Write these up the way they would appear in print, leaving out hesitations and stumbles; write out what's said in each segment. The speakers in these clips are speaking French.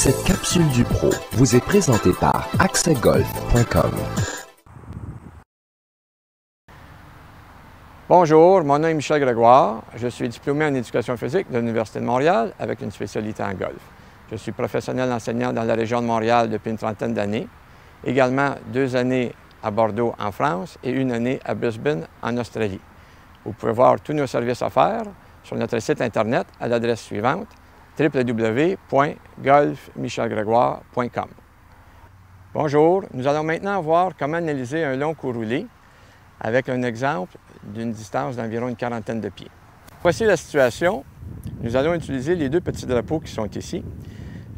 Cette capsule du pro vous est présentée par accèsgolf.com. Bonjour, mon nom est Michel Grégoire. Je suis diplômé en éducation physique de l'Université de Montréal avec une spécialité en golf. Je suis professionnel enseignant dans la région de Montréal depuis une trentaine d'années. Également 2 années à Bordeaux en France et 1 année à Brisbane en Australie. Vous pouvez voir tous nos services offerts sur notre site Internet à l'adresse suivante www.golfmichelgrégoire.com. Bonjour, nous allons maintenant voir comment analyser un long coup roulé avec un exemple d'une distance d'environ une quarantaine de pieds. Voici la situation. Nous allons utiliser les 2 petits drapeaux qui sont ici.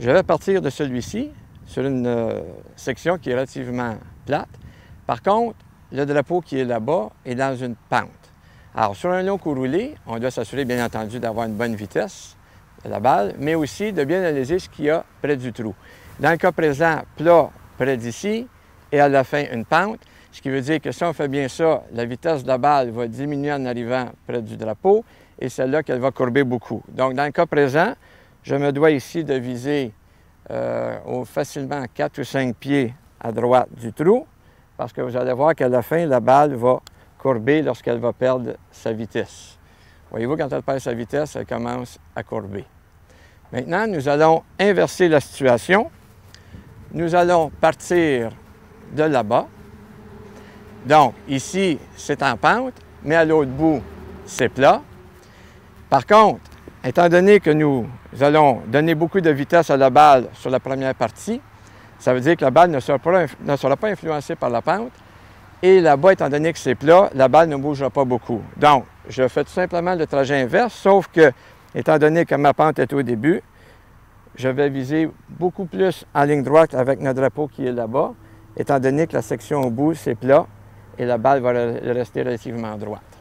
Je vais partir de celui-ci sur une section qui est relativement plate. Par contre, le drapeau qui est là-bas est dans une pente. Alors, sur un long coup roulé, on doit s'assurer, bien entendu, d'avoir une bonne vitesse de la balle, mais aussi de bien analyser ce qu'il y a près du trou. Dans le cas présent, plat près d'ici et à la fin, une pente, ce qui veut dire que si on fait bien ça, la vitesse de la balle va diminuer en arrivant près du drapeau et c'est là qu'elle va courber beaucoup. Donc, dans le cas présent, je me dois ici de viser facilement 4 ou 5 pieds à droite du trou parce que vous allez voir qu'à la fin, la balle va courber lorsqu'elle va perdre sa vitesse. Voyez-vous, quand elle perd sa vitesse, elle commence à courber. Maintenant, nous allons inverser la situation. Nous allons partir de là-bas. Donc, ici, c'est en pente, mais à l'autre bout, c'est plat. Par contre, étant donné que nous allons donner beaucoup de vitesse à la balle sur la première partie, ça veut dire que la balle ne sera pas influencée par la pente. Et là-bas, étant donné que c'est plat, la balle ne bougera pas beaucoup. Donc, je fais tout simplement le trajet inverse, sauf que, étant donné que ma pente est au début, je vais viser beaucoup plus en ligne droite avec notre drapeau qui est là-bas, étant donné que la section au bout, c'est plat et la balle va rester relativement droite.